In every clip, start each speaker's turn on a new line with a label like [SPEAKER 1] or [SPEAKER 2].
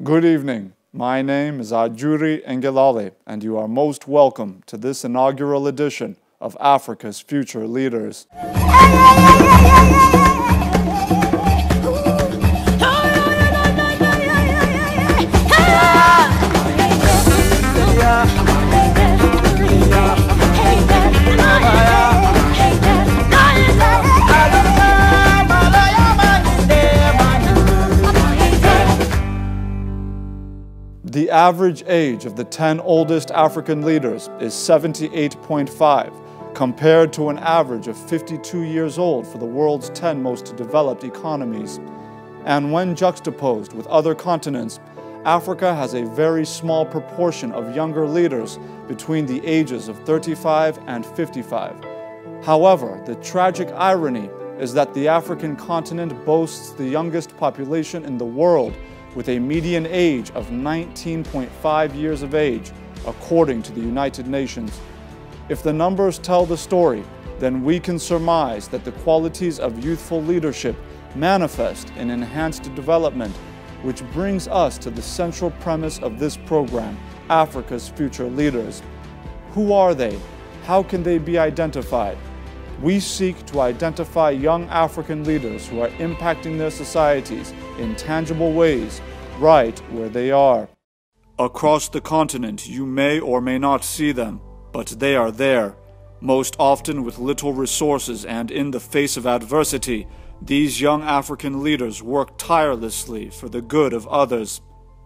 [SPEAKER 1] Good evening. My name is Ajuri Ngelale, and you are most welcome to this inaugural edition of Africa's Future Leaders. The average age of the 10 oldest African leaders is 78.5, compared to an average of 52 years old for the world's 10 most developed economies. And when juxtaposed with other continents, Africa has a very small proportion of younger leaders between the ages of 35 and 55. However, the tragic irony is that the African continent boasts the youngest population in the world, with a median age of 19.5 years of age, according to the United Nations. If the numbers tell the story, then we can surmise that the qualities of youthful leadership manifest in enhanced development, which brings us to the central premise of this program, Africa's Future Leaders. Who are they? How can they be identified? We seek to identify young African leaders who are impacting their societies in tangible ways, right where they are. Across the continent, you may or may not see them, but they are there. Most often with little resources and in the face of adversity, these young African leaders work tirelessly for the good of others.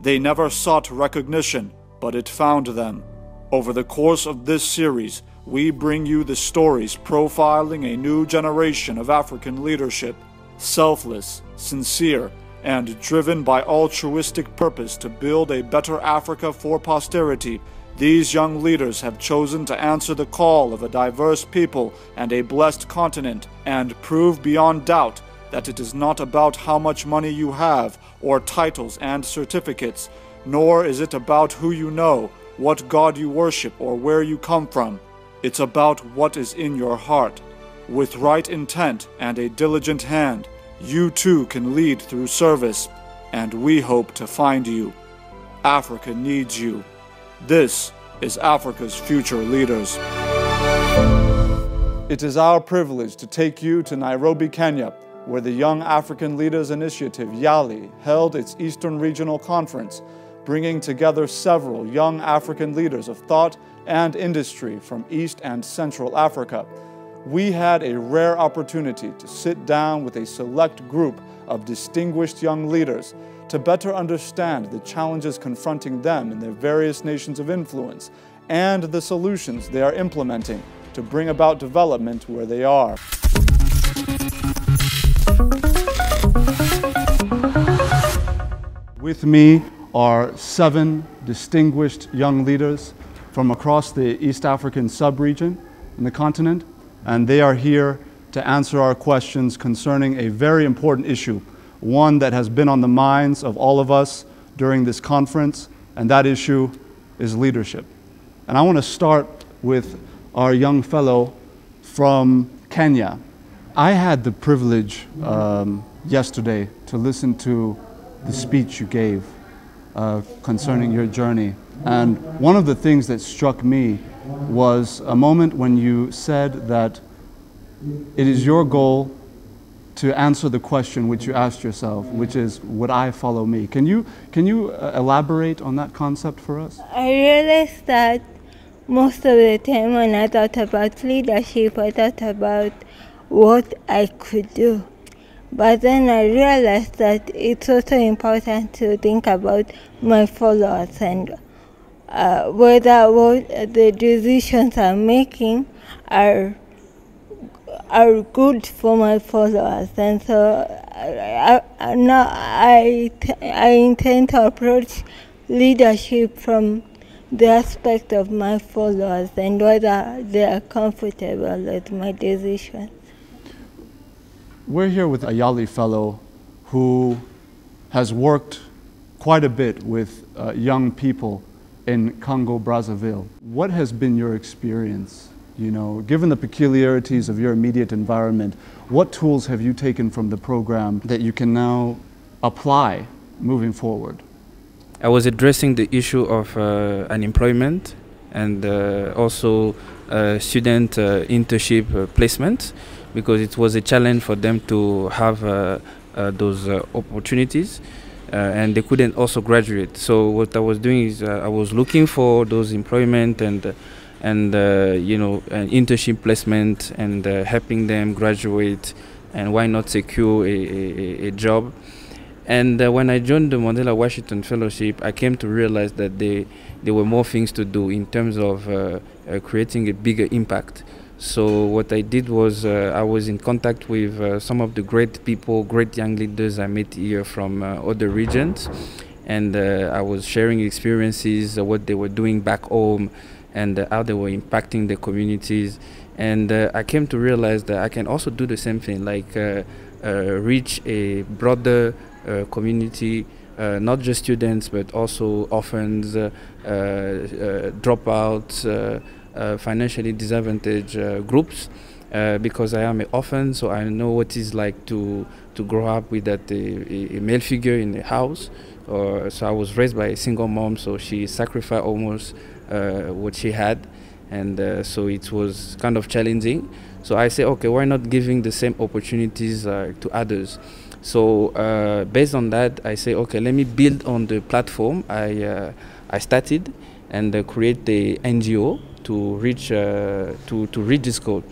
[SPEAKER 1] They never sought recognition, but it found them. Over the course of this series, we bring you the stories profiling a new generation of African leadership, selfless, sincere, and driven by altruistic purpose to build a better Africa for posterity. These young leaders have chosen to answer the call of a diverse people and a blessed continent, and prove beyond doubt that it is not about how much money you have, or titles and certificates, nor is it about who you know, what God you worship, or where you come from. It's about what is in your heart. With right intent and a diligent hand, you too can lead through service, and we hope to find you. Africa needs you. This is Africa's Future Leaders. It is our privilege to take you to Nairobi, Kenya, where the Young African Leaders Initiative, YALI, held its Eastern Regional Conference, bringing together several young African leaders of thought and industry from East and Central Africa. We had a rare opportunity to sit down with a select group of distinguished young leaders to better understand the challenges confronting them in their various nations of influence and the solutions they are implementing to bring about development where they are. With me are 7 distinguished young leaders from across the East African sub-region in the continent, and they are here to answer our questions concerning a very important issue, one that has been on the minds of all of us during this conference, and that issue is leadership. And I want to start with our young fellow from Kenya. I had the privilege yesterday to listen to the speech you gave concerning your journey. And one of the things that struck me was a moment when you said that it is your goal to answer the question which you asked yourself, which is, would I follow me? Can you elaborate on that concept for us?
[SPEAKER 2] I realized that most of the time when I thought about leadership, I thought about what I could do. But then I realized that it's also important to think about my followers and whether what the decisions I'm making are good for my followers. And so now I intend to approach leadership from the aspect of my followers and whether they are comfortable with my decisions.
[SPEAKER 1] We're here with a YALI fellow who has worked quite a bit with young people in Congo, Brazzaville. What has been your experience? You know, given the peculiarities of your immediate environment, what tools have you taken from the program that you can now apply moving forward?
[SPEAKER 3] I was addressing the issue of unemployment and also student internship placement, because it was a challenge for them to have those opportunities, and they couldn't also graduate. So what I was doing is I was looking for those employment and you know, an internship placement, and helping them graduate, and why not secure a job. And when I joined the Mandela Washington Fellowship, I came to realize that there were more things to do in terms of creating a bigger impact. So what I did was I was in contact with some of the great people, great young leaders I met here from other regions, and I was sharing experiences, what they were doing back home, and how they were impacting the communities. And I came to realize that I can also do the same thing, like reach a broader community, not just students, but also orphans, dropouts, financially disadvantaged groups, because I am an orphan, so I know what it's like to grow up without a male figure in the house. So I was raised by a single mom, so she sacrificed almost what she had, and so it was kind of challenging. So I say, okay, why not giving the same opportunities to others? So based on that, I say, okay, let me build on the platform I started, and create the NGO to reach this goal.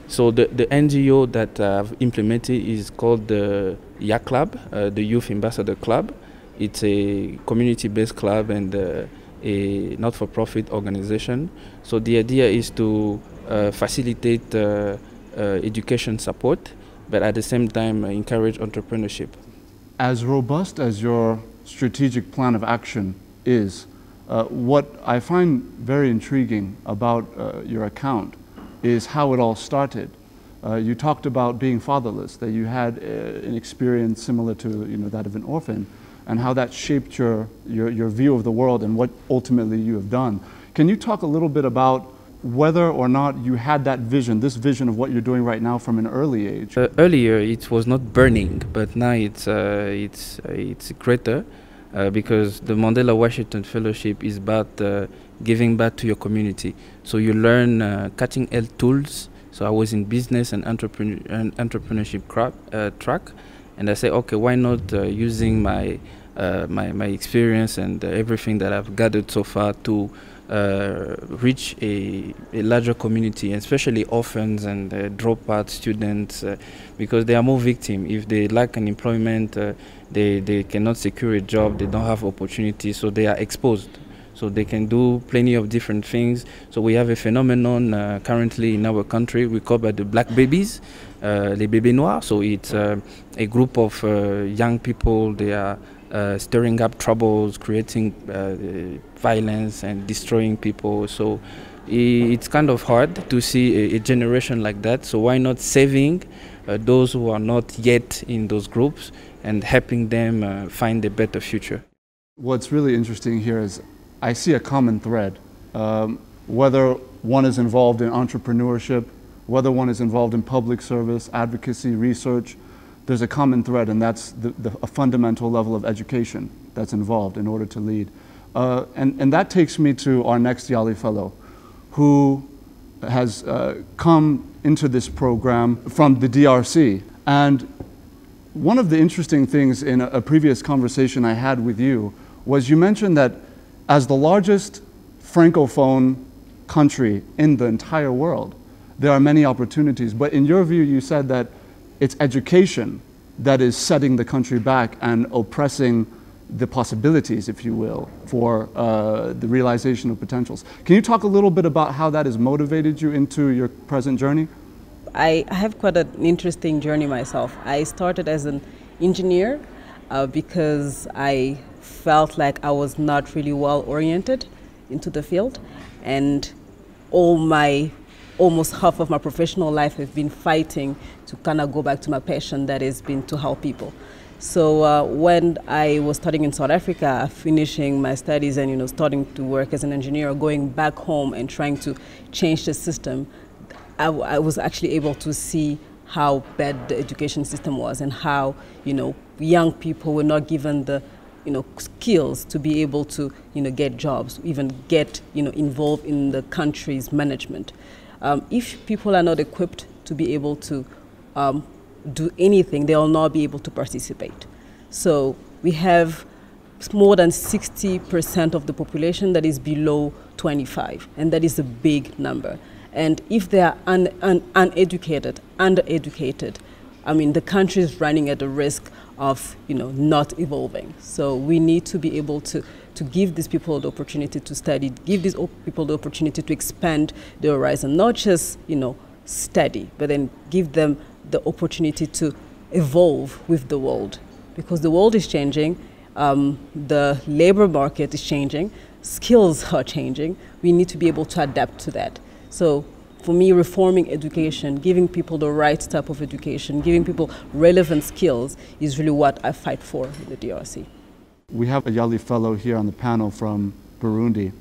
[SPEAKER 3] So the NGO that I've implemented is called the YA Club, the Youth Ambassador Club. It's a community-based club and a not-for-profit organization. So the idea is to facilitate education support, but at the same time encourage entrepreneurship.
[SPEAKER 1] As robust as your strategic plan of action is, what I find very intriguing about your account is how it all started. You talked about being fatherless, that you had an experience similar to that of an orphan, and how that shaped your view of the world and what ultimately you have done. Can you talk a little bit about whether or not you had that vision, this vision of what you're doing right now from an early age?
[SPEAKER 3] Earlier it was not burning, but now it's greater, because the Mandela Washington Fellowship is about giving back to your community. So you learn cutting-edge tools. So I was in business and entrepreneurship track, and I say, okay, why not using my experience and everything that I've gathered so far to reach a larger community, especially orphans and dropout students, because they are more victims. If they lack an employment, they cannot secure a job, they don't have opportunities, so they are exposed. So they can do plenty of different things. So we have a phenomenon currently in our country we call the black babies, les bébés noirs. So it's a group of young people. They are stirring up troubles, creating violence and destroying people. So it's kind of hard to see a generation like that. So why not saving those who are not yet in those groups and helping them find a better future?
[SPEAKER 1] What's really interesting here is I see a common thread. Whether one is involved in entrepreneurship, whether one is involved in public service, advocacy, research, there's a common thread, and that's a fundamental level of education that's involved in order to lead. And that takes me to our next Yali Fellow, who has come into this program from the DRC. And one of the interesting things in a previous conversation I had with you was you mentioned that as the largest Francophone country in the entire world, there are many opportunities. But in your view, you said that it's education that is setting the country back and oppressing the possibilities, if you will, for the realization of potentials. Can you talk a little bit about how that has motivated you into your present journey?
[SPEAKER 4] I have quite an interesting journey myself. I started as an engineer because I felt like I was not really well oriented into the field, and almost half of my professional life have been fighting to kind of go back to my passion, that has been to help people. So when I was studying in South Africa, finishing my studies and starting to work as an engineer, going back home and trying to change the system, I was actually able to see how bad the education system was, and how young people were not given the skills to be able to, get jobs, even get, involved in the country's management. If people are not equipped to be able to do anything, they will not be able to participate. So we have more than 60% of the population that is below 25, and that is a big number. And if they are uneducated, undereducated, I mean, the country is running at the risk of, not evolving. So we need to be able to give these people the opportunity to study, give these people the opportunity to expand their horizon, not just, study, but then give them the opportunity to evolve with the world. Because the world is changing, the labor market is changing, skills are changing. We need to be able to adapt to that. So for me, reforming education, giving people the right type of education, giving people relevant skills is really what I fight for in the DRC.
[SPEAKER 1] We have a Yali fellow here on the panel from Burundi,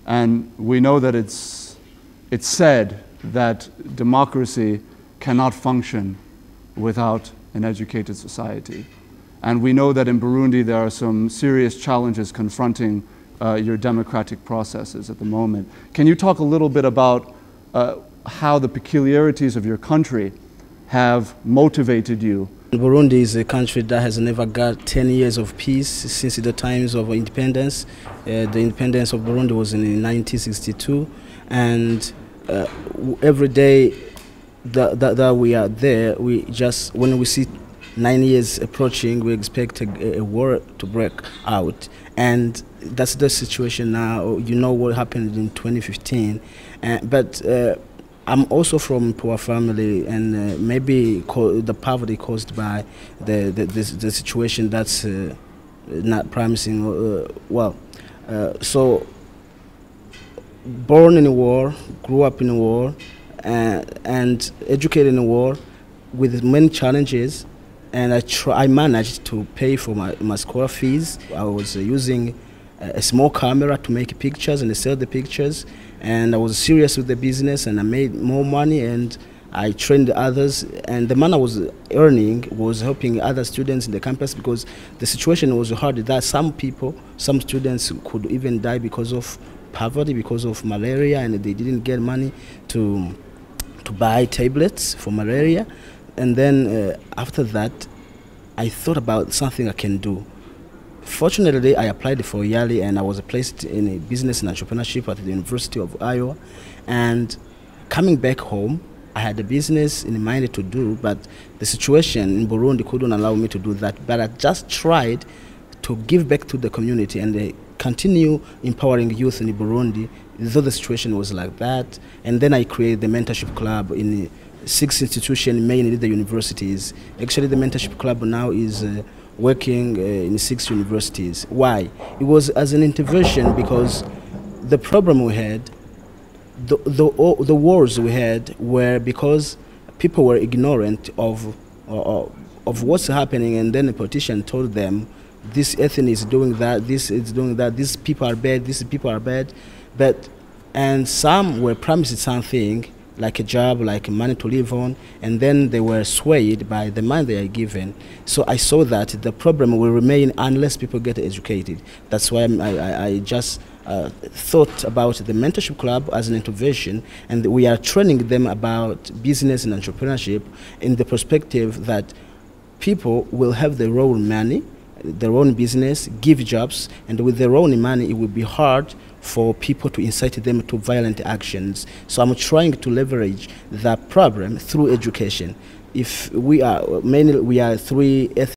[SPEAKER 1] and we know that it's said that democracy cannot function without an educated society. And we know that in Burundi there are some serious challenges confronting your democratic processes at the moment. Can you talk a little bit about how the peculiarities of your country have motivated you?
[SPEAKER 5] Burundi is a country that has never got 10 years of peace since the times of independence. The independence of Burundi was in 1962, and every day that we are there, we just, when we see 9 years approaching, we expect a war to break out. And that's the situation now. You know what happened in 2015. But I'm also from a poor family, and maybe the poverty caused by the situation that's not promising. So born in a war, grew up in a war, and educated in a war with many challenges. And I managed to pay for my school fees. I was using a small camera to make pictures and sell the pictures. And I was serious with the business, and I made more money, and I trained others. And the money I was earning was helping other students in the campus, because the situation was hard that some students could even die because of poverty, because of malaria, and they didn't get money to buy tablets for malaria. And then after that, I thought about something I can do. Fortunately, I applied for Yali, and I was placed in a business and entrepreneurship at the University of Iowa. And coming back home, I had a business in mind to do, but the situation in Burundi couldn't allow me to do that. But I just tried to give back to the community and continue empowering youth in Burundi, though the situation was like that. And then I created the mentorship club in 6 institutions, mainly the universities. Actually, the mentorship club now is working in 6 universities. Why? It was as an intervention, because the problem we had, the wars we had, were because people were ignorant of what's happening, and then a politician told them, this ethnic is doing that, this is doing that, these people are bad, these people are bad. And some were promised something, like a job, like money to live on, and then they were swayed by the money they are given. So I saw that the problem will remain unless people get educated. That's why I just thought about the mentorship club as an intervention, and we are training them about business and entrepreneurship in the perspective that people will have their own money, their own business, give jobs, and with their own money it will be hard for people to incite them to violent actions. So I'm trying to leverage that problem through education. If we are 3